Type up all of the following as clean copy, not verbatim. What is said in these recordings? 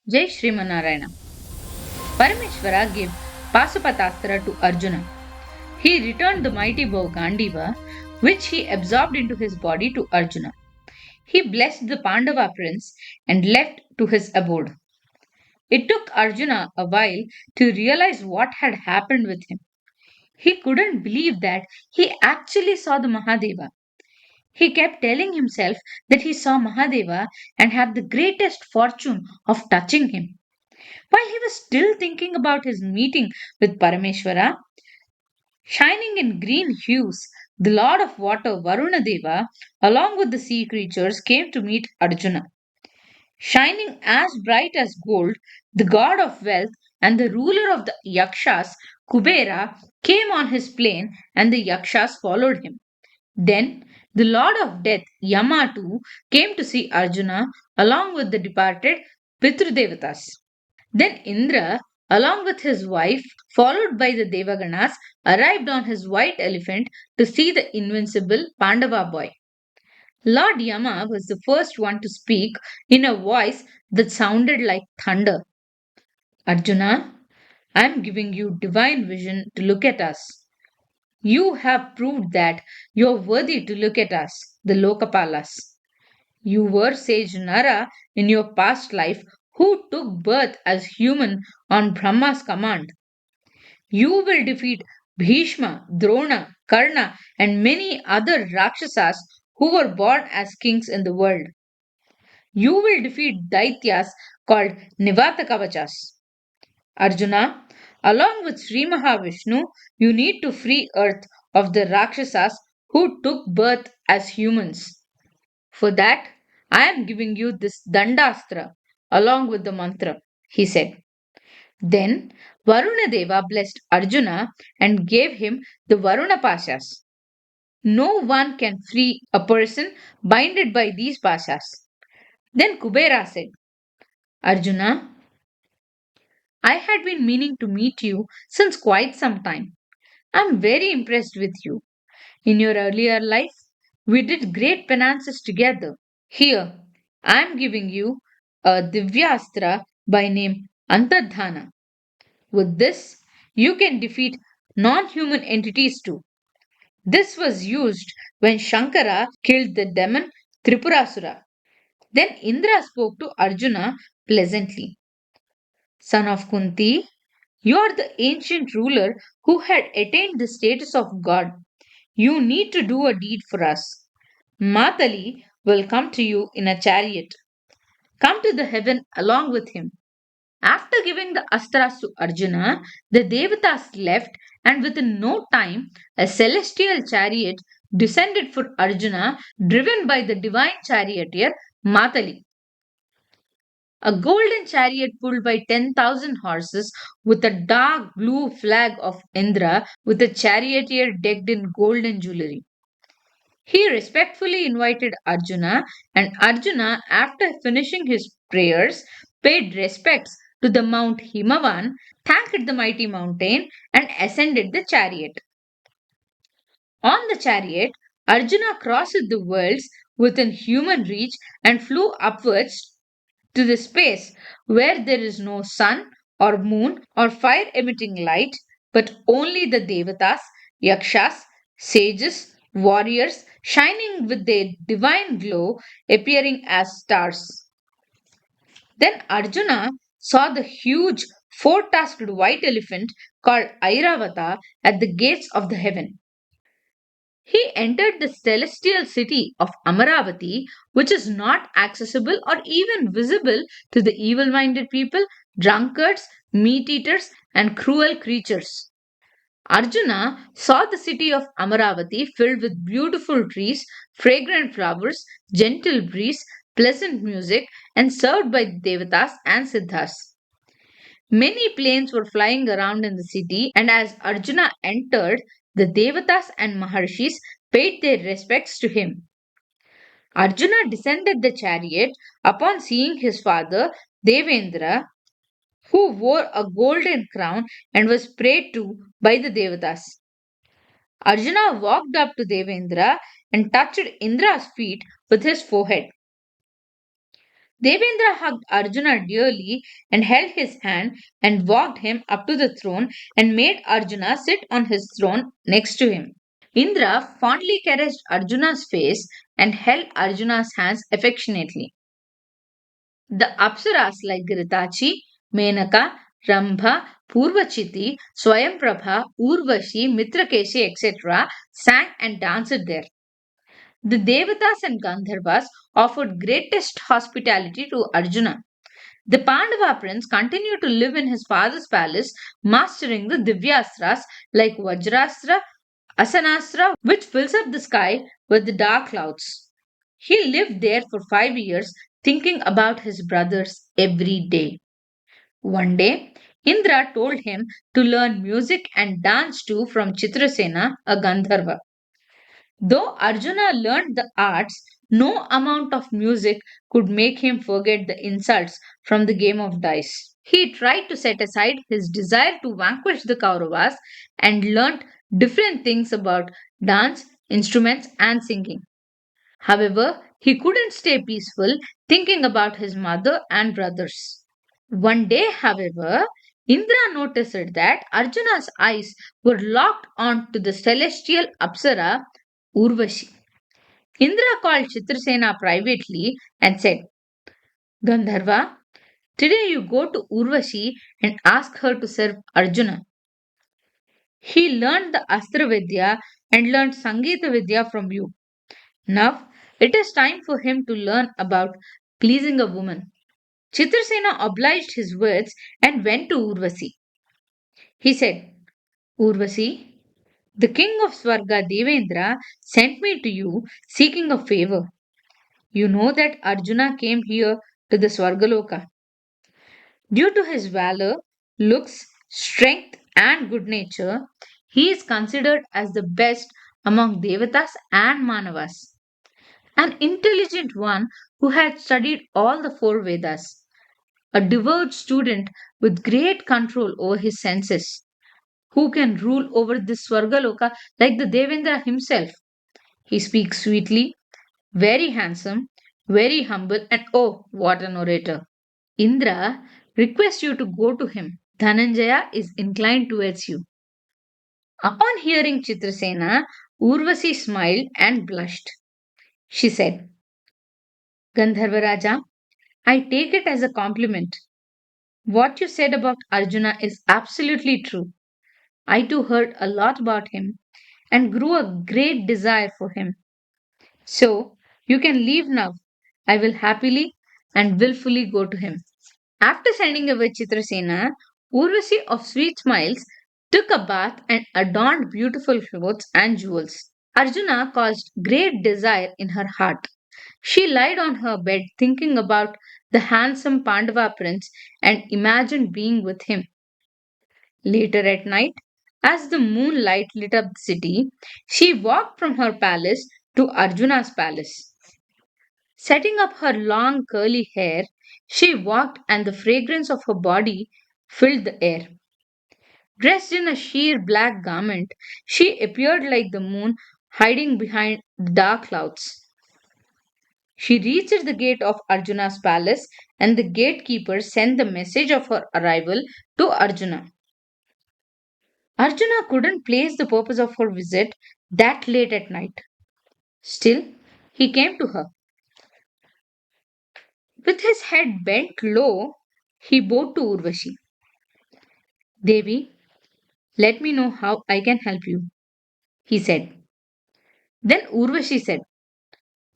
Jai Srimanarayana. Parameshwara gave Pasupatastra to Arjuna. He returned the mighty bow Gandiva, which he absorbed into his body to Arjuna. He blessed the Pandava prince and left to his abode. It took Arjuna a while to realize what had happened with him. He couldn't believe that he actually saw the Mahadeva. He kept telling himself that he saw Mahadeva and had the greatest fortune of touching him. While he was still thinking about his meeting with Parameshwara, shining in green hues, the Lord of Water Varunadeva, along with the sea creatures, came to meet Arjuna. Shining as bright as gold, the god of wealth and the ruler of the Yakshas, Kubera, came on his plane and the Yakshas followed him. Then the Lord of Death, Yama too, came to see Arjuna along with the departed Pitrudevatas. Then Indra, along with his wife, followed by the Devaganas, arrived on his white elephant to see the invincible Pandava boy. Lord Yama was the first one to speak in a voice that sounded like thunder. Arjuna, I am giving you divine vision to look at us. You have proved that you are worthy to look at us, the Lokapalas. You were sage Nara in your past life who took birth as human on Brahma's command. You will defeat Bhishma, Drona, Karna, and many other Rakshasas who were born as kings in the world. You will defeat Daityas called Nivatakavachas. Arjuna, along with Sri Mahavishnu, you need to free earth of the Rakshasas who took birth as humans. For that, I am giving you this Dandastra along with the mantra, he said. Then Varunadeva blessed Arjuna and gave him the Varuna Pashas. No one can free a person binded by these Pashas. Then Kubera said, Arjuna, I had been meaning to meet you since quite some time. I am very impressed with you. In your earlier life, we did great penances together. Here, I am giving you a Divyastra by name Antardhana. With this, you can defeat non human entities too. This was used when Shankara killed the demon Tripurasura. Then Indra spoke to Arjuna pleasantly. Son of Kunti, you are the ancient ruler who had attained the status of God. You need to do a deed for us. Matali will come to you in a chariot. Come to the heaven along with him. After giving the astras to Arjuna, the Devatas left, and within no time, a celestial chariot descended for Arjuna, driven by the divine charioteer Matali. A golden chariot pulled by 10,000 horses with a dark blue flag of Indra with a charioteer decked in golden jewelry. He respectfully invited Arjuna, and Arjuna, after finishing his prayers, paid respects to the Mount Himavan, thanked the mighty mountain, and ascended the chariot. On the chariot, Arjuna crossed the worlds within human reach and flew upwards to the space where there is no sun or moon or fire emitting light, but only the Devatas, Yakshas, sages, warriors shining with their divine glow appearing as stars. Then Arjuna saw the huge four tusked white elephant called Airavata at the gates of the heaven. He entered the celestial city of Amaravati, which is not accessible or even visible to the evil minded people, drunkards, meat eaters, and cruel creatures. Arjuna saw the city of Amaravati filled with beautiful trees, fragrant flowers, gentle breeze, pleasant music, and served by devatas and siddhas. Many planes were flying around in the city, and as Arjuna entered, the Devatas and Maharshis paid their respects to him. Arjuna descended the chariot upon seeing his father, Devendra, who wore a golden crown and was prayed to by the Devatas. Arjuna walked up to Devendra and touched Indra's feet with his forehead. Devendra hugged Arjuna dearly and held his hand and walked him up to the throne and made Arjuna sit on his throne next to him. Indra fondly caressed Arjuna's face and held Arjuna's hands affectionately. The Apsaras like Gritachi, Menaka, Rambha, Purvachiti, Swayamprabha, Urvashi, Mitrakeshi, etc. sang and danced there. The Devatas and Gandharvas offered greatest hospitality to Arjuna. The Pandava prince continued to live in his father's palace, mastering the Divyastras like Vajrastra, Asanastra, which fills up the sky with the dark clouds. He lived there for 5 years, thinking about his brothers every day. One day, Indra told him to learn music and dance too from Chitrasena, a Gandharva. Though Arjuna learned the arts, no amount of music could make him forget the insults from the game of dice. He tried to set aside his desire to vanquish the Kauravas and learnt different things about dance, instruments, and singing. However, he couldn't stay peaceful thinking about his mother and brothers. One day, however, Indra noticed that Arjuna's eyes were locked on to the celestial Apsara Urvashi. Indra called Chitrasena privately and said, Gandharva, today you go to Urvashi and ask her to serve Arjuna. He learned the Astra Vidya and learned Sangeeta Vidya from you. Now it is time for him to learn about pleasing a woman. Chitrasena obliged his words and went to Urvasi. He said, Urvasi, the king of Swarga Devendra sent me to you seeking a favor. You know that Arjuna came here to the Swargaloka. Due to his valor, looks, strength, and good nature, he is considered as the best among Devatas and Manavas. An intelligent one who had studied all the four Vedas, a devout student with great control over his senses, who can rule over this Swargaloka like the Devendra himself. He speaks sweetly, very handsome, very humble, and oh, what an orator. Indra requests you to go to him. Dhananjaya is inclined towards you. Upon hearing Chitrasena, Urvasi smiled and blushed. She said, Gandharva Raja, I take it as a compliment. What you said about Arjuna is absolutely true. I too heard a lot about him and grew a great desire for him. So, you can leave now. I will happily and willfully go to him. After sending away Chitrasena, Urvasi of sweet smiles took a bath and adorned beautiful clothes and jewels. Arjuna caused great desire in her heart. She lied on her bed thinking about the handsome Pandava prince and imagined being with him. Later at night, as the moonlight lit up the city, she walked from her palace to Arjuna's palace. Setting up her long curly hair, she walked and the fragrance of her body filled the air. Dressed in a sheer black garment, she appeared like the moon hiding behind the dark clouds. She reached the gate of Arjuna's palace and the gatekeeper sent the message of her arrival to Arjuna. Arjuna couldn't place the purpose of her visit that late at night. Still, he came to her. With his head bent low, he bowed to Urvashi. Devi, let me know how I can help you, he said. Then Urvashi said,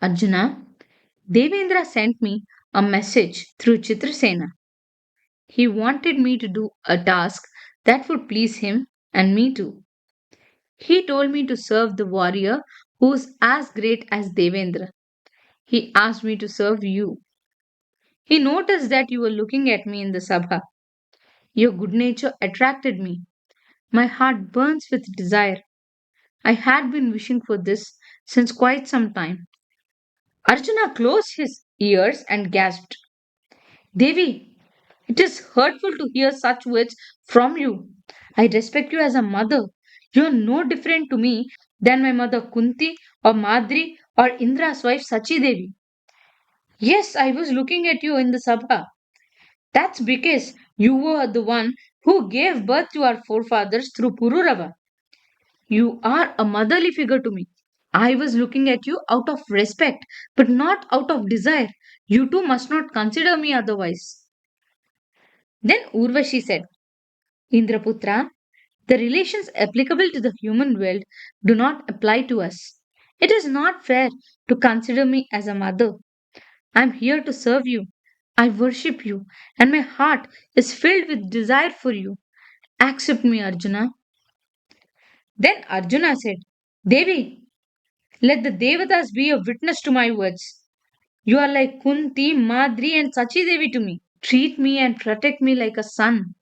Arjuna, Devendra sent me a message through Chitrasena. He wanted me to do a task that would please him and me too. He told me to serve the warrior who is as great as Devendra. He asked me to serve you. He noticed that you were looking at me in the sabha. Your good nature attracted me. My heart burns with desire. I had been wishing for this since quite some time. Arjuna closed his ears and gasped, Devi, it is hurtful to hear such words from you. I respect you as a mother. You are no different to me than my mother Kunti or Madri or Indra's wife Sachi Devi. Yes, I was looking at you in the sabha. That's because you were the one who gave birth to our forefathers through Pururava. You are a motherly figure to me. I was looking at you out of respect, but not out of desire. You too must not consider me otherwise. Then Urvashi said, Indraputra, the relations applicable to the human world do not apply to us. It is not fair to consider me as a mother. I am here to serve you. I worship you, and my heart is filled with desire for you. Accept me, Arjuna. Then Arjuna said, Devi, let the Devatas be a witness to my words. You are like Kunti, Madri, and Sachi Devi to me. Treat me and protect me like a son.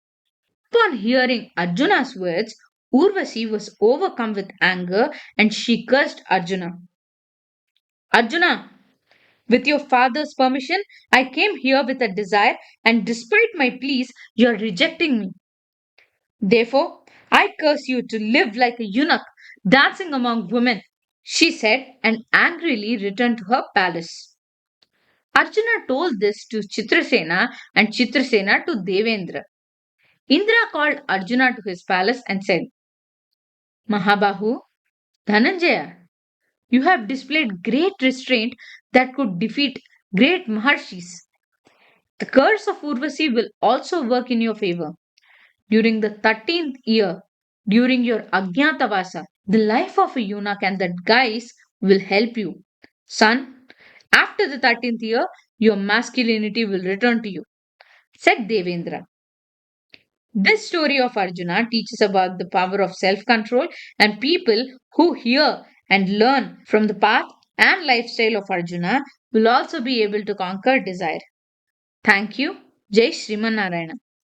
Upon hearing Arjuna's words, Urvasi was overcome with anger and she cursed Arjuna. Arjuna, with your father's permission, I came here with a desire, and despite my pleas, you are rejecting me. Therefore, I curse you to live like a eunuch, dancing among women, she said, and angrily returned to her palace. Arjuna told this to Chitrasena and Chitrasena to Devendra. Indra called Arjuna to his palace and said, Mahabahu, Dhananjaya, you have displayed great restraint that could defeat great Maharshis. The curse of Urvasi will also work in your favor. During the 13th year, during your Ajnatavasa, the life of a eunuch and that guise will help you. Son, after the 13th year, your masculinity will return to you, said Devendra. This story of Arjuna teaches about the power of self control, and people who hear and learn from the path and lifestyle of Arjuna will also be able to conquer desire. Thank you. Jai Sriman Narayana.